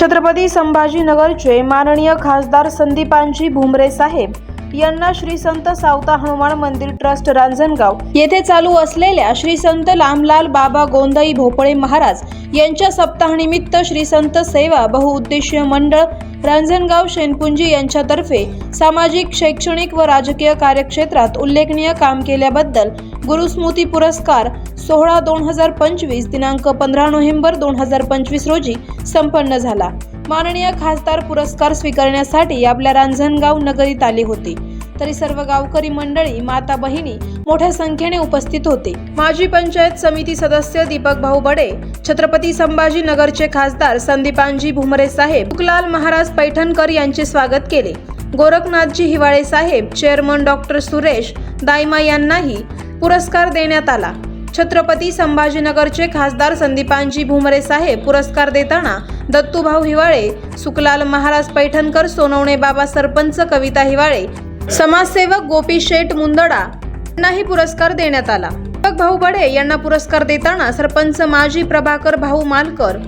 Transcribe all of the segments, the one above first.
छत्रपती संभाजीनगरचे माननीय खासदार संदीपानजी भुमरे साहेब यांना श्री संत सावता हनुमान मंदिर ट्रस्ट रांजणगाव येथे चालू असलेल्या श्री संत लामलाल बाबा गोंदई भोपळे महाराज यांच्या सप्ताहानिमित्त श्री संत सेवा बहुउद्देशीय मंडळ रांजणगाव शेनपुंजी यांच्यातर्फे सामाजिक, शैक्षणिक व राजकीय कार्यक्षेत्रात उल्लेखनीय काम केल्याबद्दल गुरुस्मृती पुरस्कार सोहळा 2025 दिनांक 15 नोव्हेंबर 2025 रोजी संपन्न झाला। माननीय खासदार पुरस्कार स्वीकारण्यासाठी आपल्या रांजणगाव नगरीत आले होते, तरी सर्व गावकरी मंडळी, माता भगिनी मोठ्या संख्येने उपस्थित होते। माजी पंचायत समिती सदस्य दीपक भाऊ बडे, छत्रपती संभाजीनगरचे खासदार संदीपानजी भुमरे साहेब, सुखलाल महाराज पैठणकर यांचे स्वागत केले। गोरखनाथजी हिवाळे साहेब, चेअरमन डॉक्टर सुरेश दायमा यांनाही पुरस्कार देण्यात आला। छत्रपती संभाजीनगरचे खासदार संदीपानजी भुमरे साहेब पुरस्कार देताना दत्तूभाऊ हिवाळे, सुखलाल महाराज पैठणकर, सोनवणे बाबा सरपंच कविता हिवाळे, समाजसेवक गोपी शेठ मुंदडा यांनाही पुरस्कार देण्यात आला। दीपक भाऊ बडे यांना पुरस्कार देताना सरपंच माजी प्रभाकर भाऊ मालकर,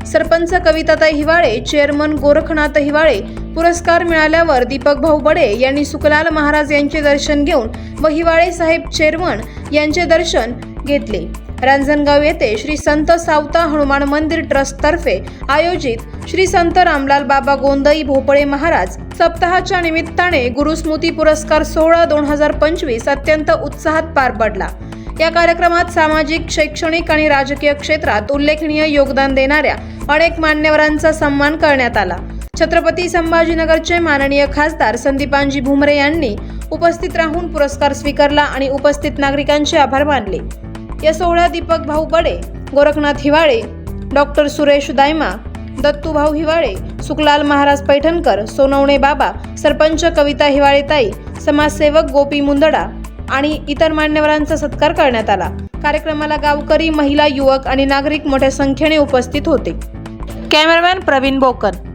सरपंच कविताताई हिवाळे, चेअरमन गोरखनाथ हिवाळे। पुरस्कार मिळाल्यावर दीपक भाऊ बडे यांनी सुखलाल महाराज यांचे दर्शन घेऊन व हिवाळे साहेब चेअरमन यांचे दर्शन घेतले। रांजणगाव येथे श्री संत सावता हनुमान मंदिर ट्रस्ट तर्फे आयोजित श्री संत रामलाल बाबा गोंदई भोपळे महाराज सप्ताहाच्या निमित्ताने गुरुस्मृती पुरस्कार सोहळा 2025 अत्यंत उत्साहात पार पडला। या कार्यक्रमात सामाजिक, शैक्षणिक आणि राजकीय क्षेत्रात उल्लेखनीय योगदान देणाऱ्या अनेक मान्यवरांचा सन्मान करण्यात आला। छत्रपती संभाजीनगरचे माननीय खासदार संदीपानजी भुमरे यांनी उपस्थित राहून पुरस्कार स्वीकारला आणि उपस्थित नागरिकांचे आभार मानले। या सोहळ्यात दीपक भाऊ बडे, गोरखनाथ हिवाळे, डॉक्टर सुरेश दायमा, दत्तूभाऊ हिवाळे, सुखलाल महाराज पैठणकर, सोनवणे बाबा, सरपंच कविता हिवाळेताई, समाजसेवक गोपी मुंदडा आणि इतर मान्यवरांचा सत्कार करण्यात आला। कार्यक्रमाला गावकरी, महिला, युवक आणि नागरिक मोठ्या संख्येने उपस्थित होते। कॅमेरामॅन प्रवीण बोकन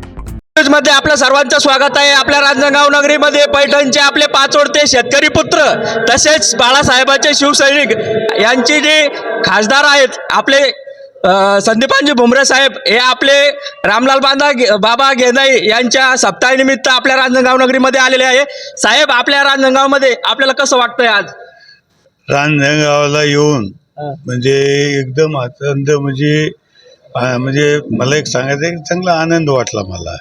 मध्ये आपल्या सर्वांचं स्वागत आहे। आपल्या रांजणगाव नगरीमध्ये पैठणचे आपले पाचोडते शेतकरी पुत्र तसेच बाळासाहेबांचे शिवसैनिक यांची जे खासदार आहेत आपले संदीपानजी भुमरे साहेब, हे आपले रामलाल बाबा गोंदई यांच्या सप्ताहानिमित्त आपल्या रांजणगाव नगरीमध्ये आलेले आहे। साहेब, आपल्या रांजणगावमध्ये आपल्याला कसं वाटतंय आज? रांजणगावला येऊन म्हणजे एकदम आनंद, म्हणजे मला एक सांगायचं आहे की चांगला आनंद वाटला मला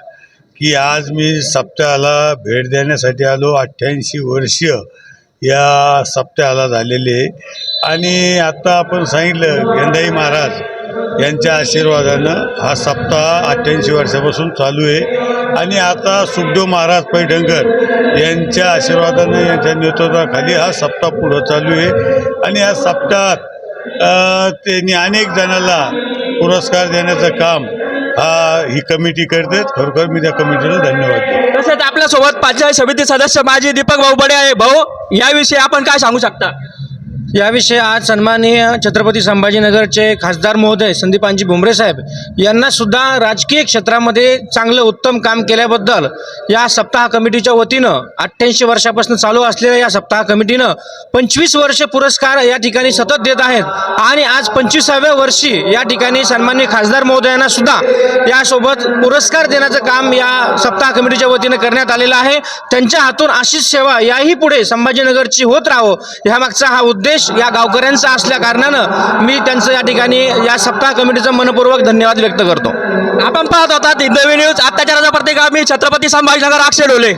की आज मी सप्ताहाला भेट देण्यासाठी आलो। 88 वर्ष या सप्ताहाला झालेले आणि आता आपण सांगितलं गोंदई महाराज यांच्या आशीर्वादानं हा सप्ताह 88 वर्षापासून चालू आहे आणि आता सुखदेव महाराज पैठणकर यांच्या आशीर्वादानं, यांच्या नेतृत्वाखाली हा सप्ताह पुढं चालू आहे आणि या सप्ताहात त्यांनी अनेक जणांना पुरस्कार देण्याचं काम ही कमिटी करते। खरोखर मी त्या कमिटीला धन्यवाद देतो। तसेच आपल्यासोबत पंचायत समिती सदस्य माजी दीपक भाऊ बडे आहे। भाऊ, याविषयी आपण काय सांगू शकता? याविषयी आज सन्माननीय छत्रपती संभाजीनगरचे खासदार महोदय संदीपानजी भुमरे साहेब यांना सुद्धा राजकीय क्षेत्रामध्ये चांगलं उत्तम काम केल्याबद्दल या सप्ताह कमिटीच्या वतीनं 88 वर्षापासून चालू असलेल्या या सप्ताह कमिटीनं 25 वर्ष पुरस्कार या ठिकाणी सतत देत आहेत आणि आज 25व्या वर्षी या ठिकाणी सन्माननीय खासदार महोदयांना सुद्धा यासोबत पुरस्कार देण्याचं काम या सप्ताह कमिटीच्या वतीनं करण्यात आलेलं आहे। त्यांच्या हातून अशीच सेवा याही पुढे संभाजीनगरची होत राहो, यामागचा हा उद्देश या गावकऱ्यांचा असल्या कारणानं मी त्यांचं या ठिकाणी या सप्ताह कमिटीचा मनपूर्वक धन्यवाद व्यक्त करतो। आपण पाहत होता हिंदवी न्यूज, अत्याचाराचा प्रतिकार, मी छत्रपती संभाजीनगर, अक्षय डोले।